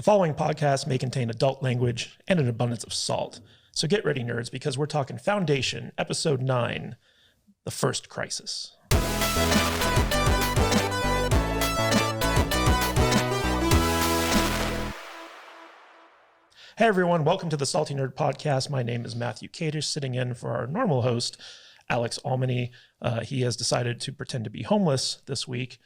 The following podcast may contain adult language and an abundance of salt. So get ready, nerds, because we're talking Foundation, Episode 9, The First Crisis. Hey everyone, welcome to the Salty Nerd Podcast. My name is Matthew Kadish, sitting in for our normal host, Alex Almany. He has decided to pretend to be homeless this week,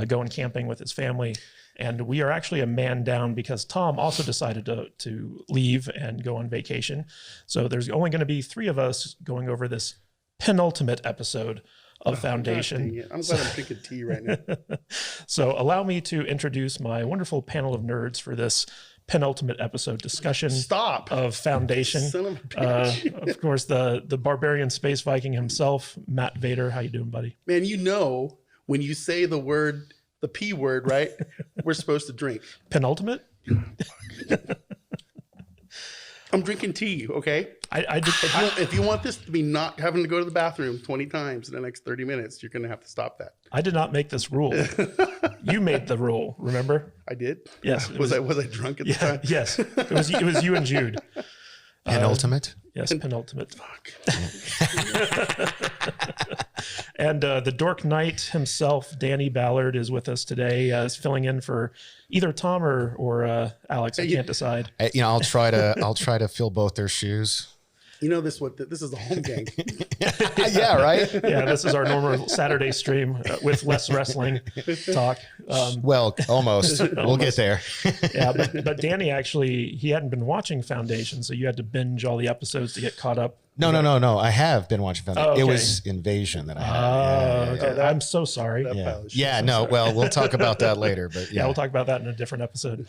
going camping with his family. And we are actually a man down because Tom also decided to leave and go on vacation. So there's only going to be three of us going over this penultimate episode of Foundation. I'm glad I'm drinking tea right now. So allow me to introduce my wonderful panel of nerds for this penultimate episode discussion of Foundation. Son of a bitch. Of course, the barbarian space Viking himself, Matt Vader. How you doing, buddy? Man, you know, when you say the word, the P word, right? We're supposed to drink. Penultimate? I'm drinking tea, okay? If you want this to be not having to go to the bathroom 20 times in the next 30 minutes, you're going to have to stop that. I did not make this rule. You made the rule, remember? I did? Yes. Was I drunk at the time? Yes. It was you and Jude. Penultimate? Yes, penultimate. Fuck. And the Dork Knight himself, Danny Ballard, is with us today. Is filling in for either Tom or Alex. I can't decide. I'll try to fill both their shoes. You know this is the home gang. Yeah, right. Yeah, this is our normal Saturday stream with less wrestling talk. Well, almost. We'll get there. Yeah, but Danny actually, he hadn't been watching Foundation, so you had to binge all the episodes to get caught up. No. I have been watching Foundation. Okay. It was Invasion that I had. Okay. I'm so sorry. Well, we'll talk about that later. But yeah, we'll talk about that in a different episode.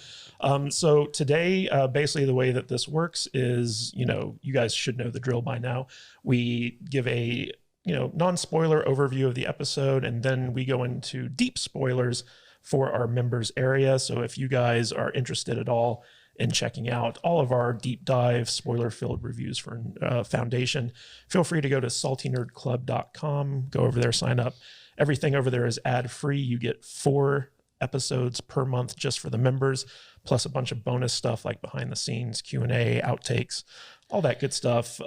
So today, basically the way that this works is, you guys should know the drill by now. We give a, non-spoiler overview of the episode, and then we go into deep spoilers for our members area. So if you guys are interested at all in checking out all of our deep dive spoiler-filled reviews for Foundation, feel free to go to saltynerdclub.com, go over there, sign up. Everything over there is ad-free. You get 4 episodes per month just for the members, plus a bunch of bonus stuff like behind the scenes, Q&A, outtakes, all that good stuff.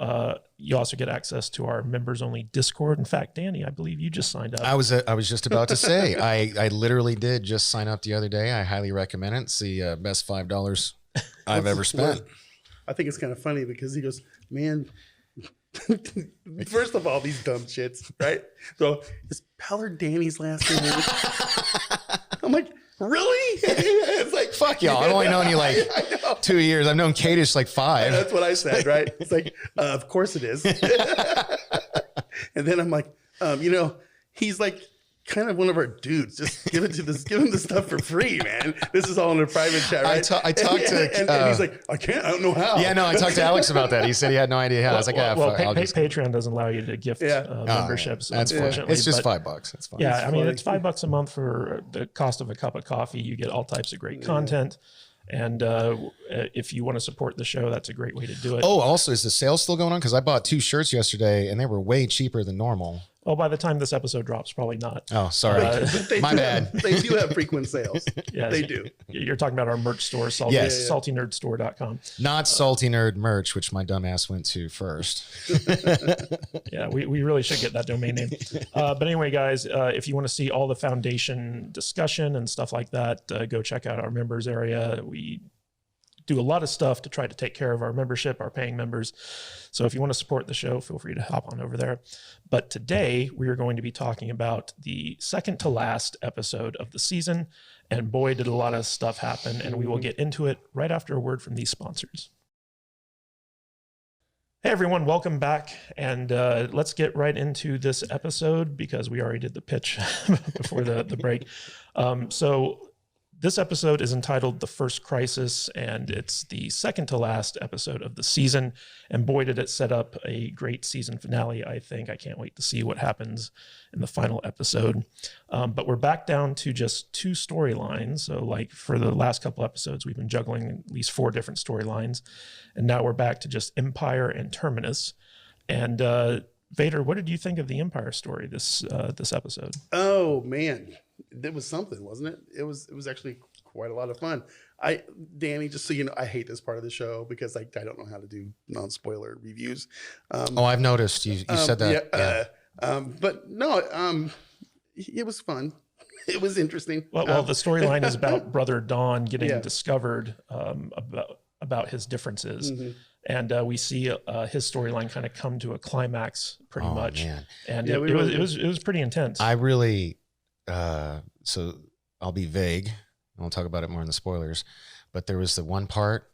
You also get access to our members only Discord. In fact, Danny, I believe you just signed up. I was just about to say, I literally did just sign up the other day. I highly recommend it. It's the best $5 I've ever spent. I think it's kind of funny because he goes, man, first of all, these dumb shits, right? So is Ballard Danny's last name? I'm like, really? It's like, fuck y'all. I've only known you like 2 years. I've known Kadish like 5. That's what I said, right? It's like, of course it is. And then I'm like, he's like kind of one of our dudes. Just give him the stuff for free, man. This is all in a private chat, right? I talked to and he's like, I don't know how. Yeah, no, I talked to Alex about that. He said he had no idea how. I was like, Patreon doesn't allow you to gift memberships. That's unfortunately. It's just $5. That's fine. Yeah, it's $5 a month for the cost of a cup of coffee. You get all types of great content. And if you want to support the show, that's a great way to do it. Oh, also, is the sale still going on? Because I bought 2 shirts yesterday, and they were way cheaper than normal. Well, by the time this episode drops, probably not. Oh, sorry. My bad. They do have frequent sales. Yes, they do. You're talking about our merch store, saltynerdstore.com. Not Salty Nerd merch, which my dumbass went to first. Yeah, we really should get that domain name. But anyway, guys, if you want to see all the Foundation discussion and stuff like that, go check out our members area. We do a lot of stuff to try to take care of our membership, our paying members. So if you want to support the show, feel free to hop on over there. But today we are going to be talking about the second to last episode of the season. And boy, did a lot of stuff happen. And we will get into it right after a word from these sponsors. Hey everyone, welcome back. And let's get right into this episode because we already did the pitch before the break. So this episode is entitled The First Crisis, and it's the second to last episode of the season. And boy, did it set up a great season finale, I think. I can't wait to see what happens in the final episode. But we're back down to just 2 storylines. So like for the last couple episodes, we've been juggling at least 4 different storylines. And now we're back to just Empire and Terminus. And Vader, what did you think of the Empire story this episode? Oh, man. It was something, wasn't it? It was actually quite a lot of fun. Danny, just so you know, I hate this part of the show because I don't know how to do non-spoiler reviews. I've noticed you said that. But no, it was fun. It was interesting. Well, the storyline is about Brother Don getting discovered about his differences. Mm-hmm. And we see his storyline kind of come to a climax pretty much. Man. And it was pretty intense. I really, so I'll be vague. I won't talk about it more in the spoilers, but there was the one part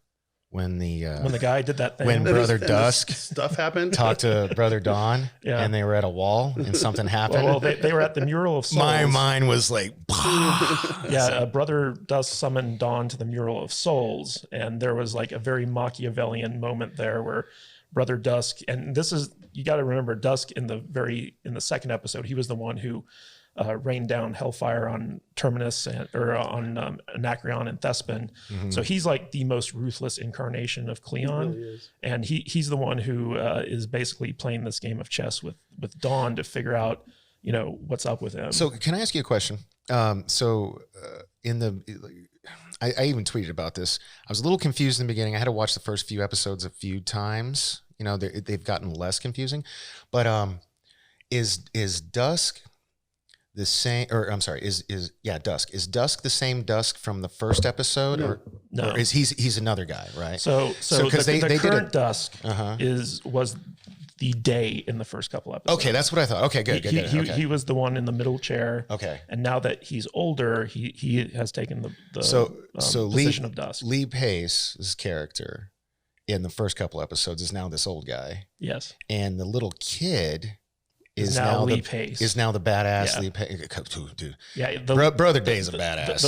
when the guy did that thing, when Brother Dusk stuff happened, talked to Brother Don, and they were at a wall and something happened. Well, they were at the Mural of Souls. My mind was like, Brother Dusk summoned Don to the Mural of Souls, and there was like a very Machiavellian moment there where Brother Dusk, and this is, you got to remember, Dusk in the second episode, he was the one who rained down hellfire on Terminus or on Anacreon and Thespin. Mm-hmm. So he's like the most ruthless incarnation of Cleon. He really is. And he's the one who is basically playing this game of chess with Dawn to figure out, what's up with him. So can I ask you a question? I even tweeted about this. I was a little confused in the beginning. I had to watch the first few episodes a few times. They've gotten less confusing, but is Dusk the same, or I'm sorry, Dusk. Is Dusk the same Dusk from the first episode, or is he's another guy, right? So the current Dusk was the Day in the first couple episodes. Okay, that's what I thought. Okay, good. He was the one in the middle chair. Okay, and now that he's older, he has taken the position of Dusk. Lee Pace's character in the first couple episodes is now this old guy. Yes, and the little kid is now Lee Pace. Is now the badass Lee Pace. Dude. Yeah, Brother Day's a badass.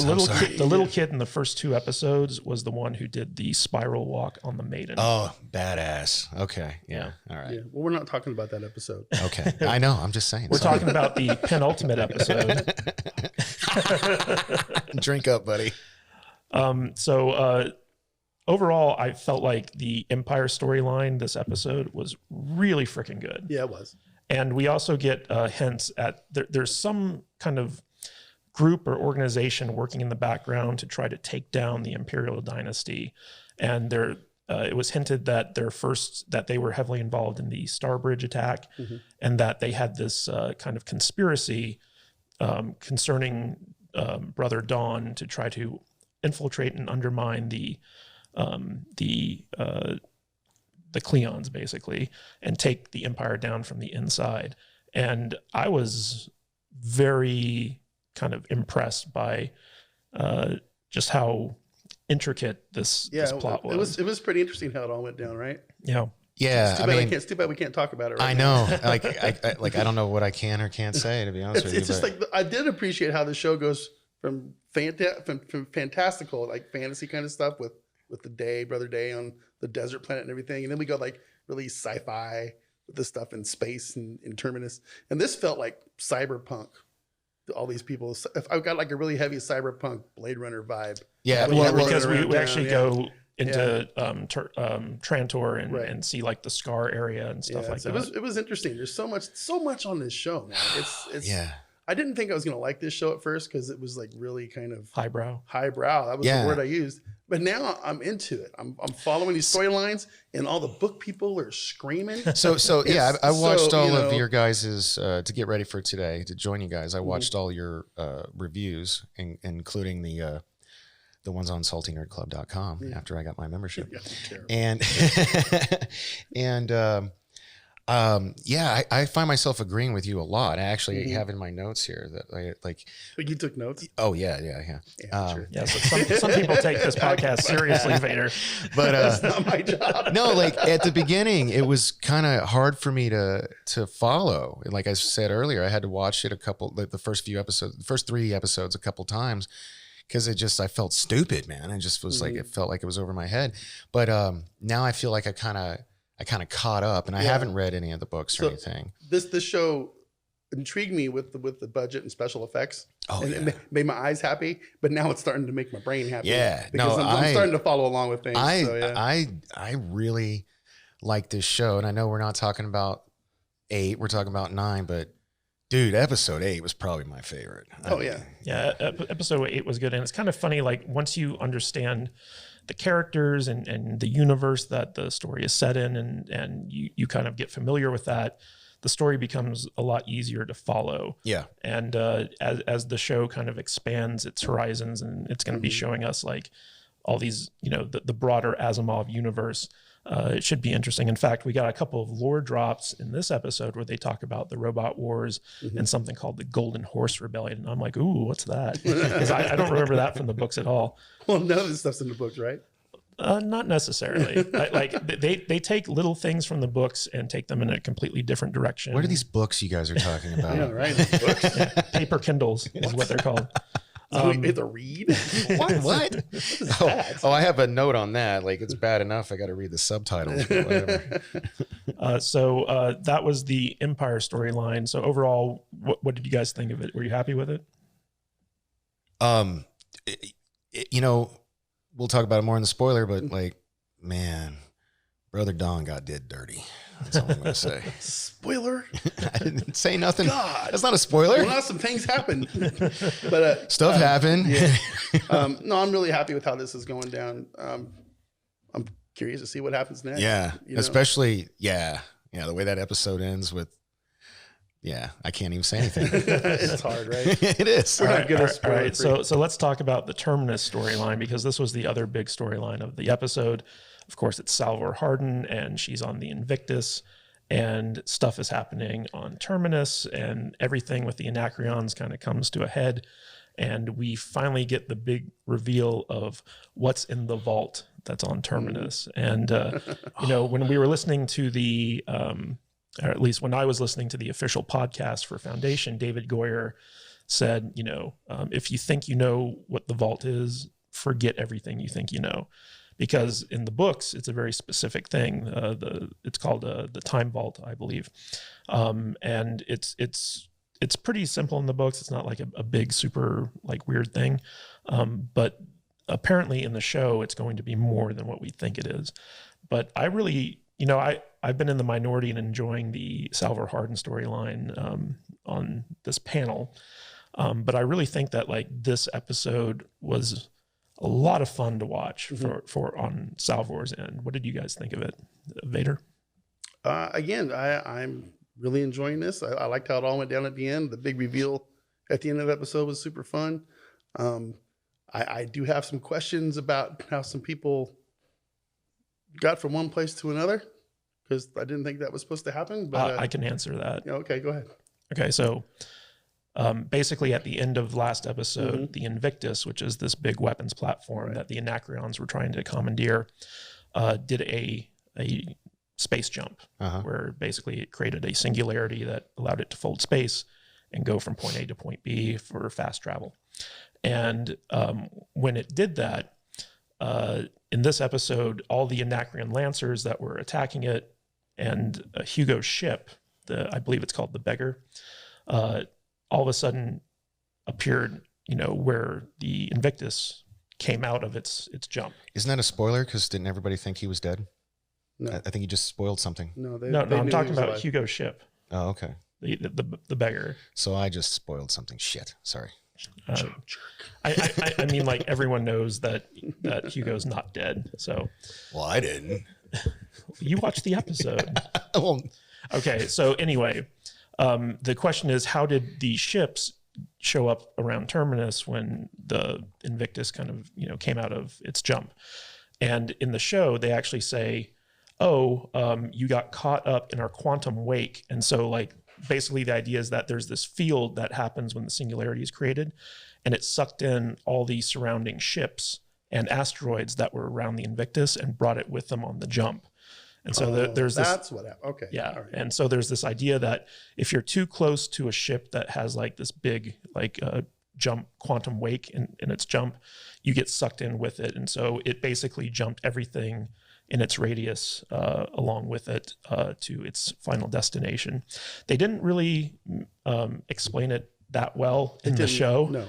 The little kid in the first two episodes was the one who did the spiral walk on the Maiden. Oh, badass. Okay. Yeah. All right. Yeah. Well, we're not talking about that episode. Okay. I know. I'm just saying. We're talking about the penultimate episode. Drink up, buddy. Overall, I felt like the Empire storyline this episode was really freaking good. Yeah, it was. And we also get hints at there's some kind of group or organization working in the background to try to take down the Imperial dynasty. And it was hinted that that they were heavily involved in the Starbridge attack, and that they had this kind of conspiracy concerning Brother Dawn to try to infiltrate and undermine the Cleons, basically, and take the Empire down from the inside. And I was very kind of impressed by just how intricate this plot was. It was pretty interesting how it all went down, right? Yeah. Yeah. It's too bad we can't talk about it right I know. I don't know what I can or can't say, to be honest with you. It's just like, I did appreciate how the show goes from fantastical, like fantasy kind of stuff with the Brother Day on the desert planet and everything. And then we go like really sci-fi with this stuff in space and in Terminus. And this felt like cyberpunk. All these people, I've got like a really heavy cyberpunk Blade Runner vibe. Yeah, because we actually go into Trantor and see like the Scar area and stuff like that. It was interesting. There's so much on this show, man. It's I didn't think I was going to like this show at first because it was like really kind of highbrow. That was the word I used. But now I'm into it. I'm following these storylines, and all the book people are screaming. I watched all of your guys's to get ready for today to join you guys. I watched all your reviews, including the ones on saltynerdclub.com after I got my membership. I find myself agreeing with you a lot. I actually have in my notes here that I like. But you took notes? Oh yeah. Sure. Yeah. So some people take this podcast seriously, Vader. But that's not my job. No, like at the beginning, it was kind of hard for me to follow. Like I said earlier, I had to watch it the first 3 episodes a couple times. Because I felt stupid, man. I just was like, it felt like it was over my head. But now I feel like I kind of caught up, and I haven't read any of the books or anything. This show intrigued me with the budget and special effects. It made my eyes happy, but now it's starting to make my brain happy. Yeah, because I'm starting to follow along with things. I really like this show, and I know we're not talking about 8, we're talking about 9, but Dude, episode 8 was probably my favorite. Yeah, episode 8 was good. And it's kind of funny, like once you understand the characters and the universe that the story is set in, and you kind of get familiar with that, the story becomes a lot easier to follow. Yeah. And as the show kind of expands its horizons, and it's going to be showing us like all these, the broader Asimov universe, it should be interesting. In fact, we got a couple of lore drops in this episode where they talk about the Robot Wars and something called the Golden Horse Rebellion. And I'm like, ooh, what's that? Because I don't remember that from the books at all. Well, none of this stuff's in the books, right? Not necessarily. They take little things from the books and take them in a completely different direction. What are these books you guys are talking about? Yeah, right. Books. Yeah, paper Kindles is what they're called. So we have to read? What? Oh, I have a note on that. Like, it's bad enough I got to read the subtitles. But whatever. So that was the Empire storyline. So overall, what did you guys think of it? Were you happy with it? We'll talk about it more in the spoiler, but like, man, Brother Don did dirty. That's all I'm going to say. Spoiler? I didn't say nothing. God. That's not a spoiler. Well, some things happened. But stuff happened. Yeah. No, I'm really happy with how this is going down. I'm curious to see what happens next. Yeah. Especially, the way that episode ends with, I can't even say anything. It's hard, right? It is. We're not good at spoiler. All right. So let's talk about the Terminus storyline, because this was the other big storyline of the episode. Of course, it's Salvor Hardin, and she's on the Invictus, and stuff is happening on Terminus, and everything with the Anacreons kind of comes to a head. And we finally get the big reveal of what's in the vault that's on Terminus. And, when we were listening to the, or at least when I was listening to the official podcast for Foundation, David Goyer said, if you think you know what the vault is, forget everything you think you know. Because in the books, it's a very specific thing. It's called the Time Vault, I believe. And it's pretty simple in the books. It's not like a big, super like weird thing. But apparently in the show, it's going to be more than what we think it is. But I really, I've been in the minority in enjoying the Salvor Hardin storyline on this panel. But I really think that like this episode was a lot of fun to watch for on Salvor's end. What did you guys think of it, Vader? Again, I'm really enjoying this. I liked how it all went down at the end. The big reveal at the end of the episode was super fun. I do have some questions about how some people got from one place to another, because I didn't think that was supposed to happen. But I can answer that. Okay, go ahead. Okay, so basically at the end of last episode, the Invictus, which is this big weapons platform that the Anacreons were trying to commandeer, did a space jump where basically it created a singularity that allowed it to fold space and go from point A to point B for fast travel. And when it did that, in this episode, all the Anacreon Lancers that were attacking it and Hugo's ship, I believe it's called the Beggar, all of a sudden appeared, where the Invictus came out of its jump. Isn't that a spoiler? Because didn't everybody think he was dead? No. I think you just spoiled something. No, I'm talking about Hugo's ship. Oh, okay. The Beggar. So I just spoiled something. Shit. Sorry. I mean, like everyone knows that Hugo's not dead. So. Well, I didn't. You watched the episode. Well, okay. So anyway, the question is, how did the ships show up around Terminus when the Invictus kind of, came out of its jump? And in the show, they actually say, you got caught up in our quantum wake. And so like, basically the idea is that there's this field that happens when the singularity is created, and it sucked in all the surrounding ships and asteroids that were around the Invictus and brought it with them on the jump. And so there's this. That's what happened. Okay. Yeah. Right. And so there's this idea that if you're too close to a ship that has like this big, jump, quantum wake in its jump, you get sucked in with it. And so it basically jumped everything in its radius along with it to its final destination. They didn't really explain it that well in the show. No.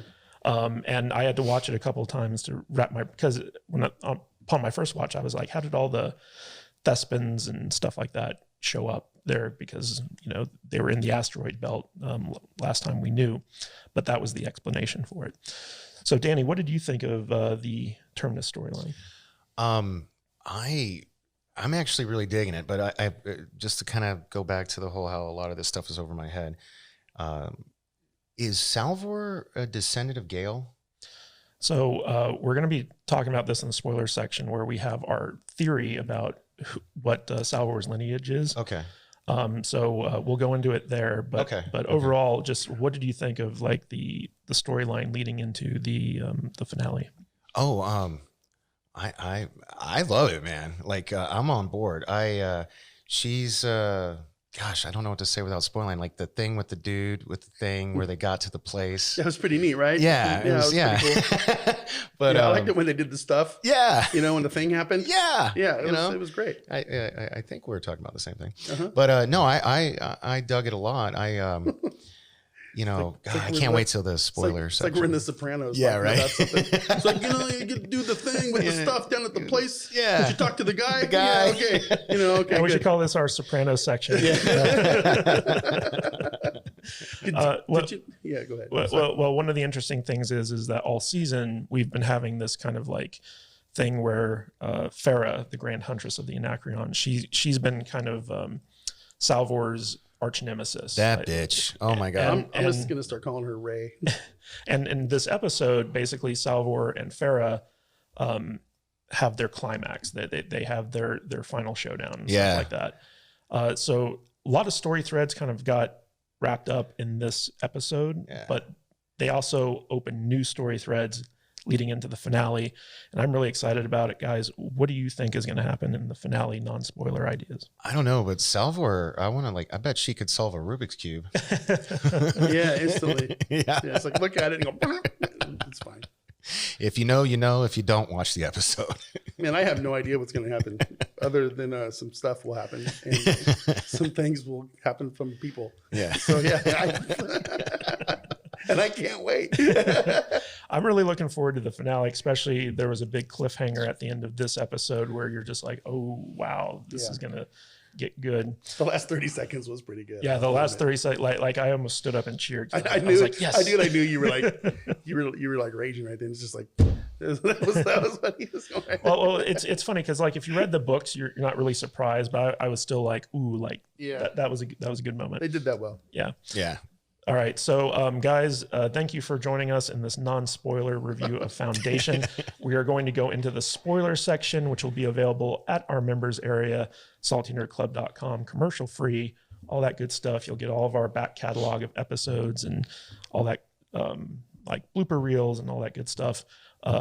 And I had to watch it a couple of times to because upon my first watch, I was like, how did all the Thespins and stuff like that show up? there because, you know, they were in the asteroid belt last time we knew, but that was the explanation for it. So Danny, what did you think of the Terminus storyline? I'm actually really digging it, but I just to kind of go back to the whole how a lot of this stuff is over my head. Is Salvor a descendant of Gale? So we're going to be talking about this in the spoiler section where we have our theory about what Salvor's lineage is. Okay. So we'll go into it there, but overall, just what did you think of like the storyline leading into the finale? Oh, I love it, man. Like I'm on board. She's gosh, I don't know what to say without spoiling. Like the thing with the dude with the thing where they got to the place. That was pretty neat, right? Yeah, it was pretty cool. But I liked it when they did the stuff. Yeah, you know, when the thing happened. Yeah, it was great. I think we were talking about the same thing. But no, I dug it a lot. You know, I can't wait till the spoiler It's section. like we're in The Sopranos. Yeah, right. It's like, you know, you get to do the thing with the stuff down at the place. Yeah. Did you talk to the guy? The guy. Yeah, okay. You know, okay. And we should call this our Sopranos section. Yeah. Yeah, go ahead. Well, one of the interesting things is that all season we've been having this kind of like thing where Farah, the Grand Huntress of the Anacreons, she's been kind of Salvor's arch nemesis. That bitch. Oh my God. I'm just gonna start calling her Ray. And in this episode, basically Salvor and Farah have their climax. They have their final showdown and stuff like that. So a lot of story threads kind of got wrapped up in this episode, but they also open new story threads leading into the finale. And I'm really excited about it, guys. What do you think is going to happen in the finale? Non-spoiler ideas. I don't know, but Salvor, I bet she could solve a Rubik's Cube. Yeah, instantly. Yeah. It's like, look at it and go, it's fine. If you know, you know. If you don't, watch the episode. Man, I have no idea what's going to happen other than some stuff will happen and some things will happen from people. Yeah. So yeah, and I can't wait. I'm really looking forward to the finale, especially there was a big cliffhanger at the end of this episode where you're just like, oh, wow, this is going to get good. The last 30 seconds was pretty good. Yeah, the last 30 seconds, like I almost stood up and cheered. I knew, was like, yes. I knew you were like, you were like raging right then. It's just like, that was what he was going. Well, it's funny because like if you read the books, you're not really surprised, but I was still like, ooh, like that was a good moment. They did that well. Yeah. Yeah. All right. So, guys, thank you for joining us in this non-spoiler review of Foundation. We are going to go into the spoiler section, which will be available at our members area, saltynerdclub.com, commercial free, all that good stuff. You'll get all of our back catalog of episodes and all that, like blooper reels and all that good stuff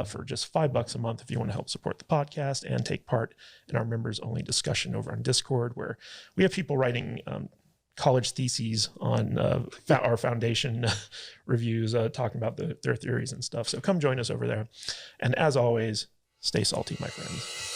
for just $5 a month if you want to help support the podcast and take part in our members only discussion over on Discord, where we have people writing college theses on our Foundation reviews, talking about their theories and stuff. So come join us over there. And as always, stay salty, my friends.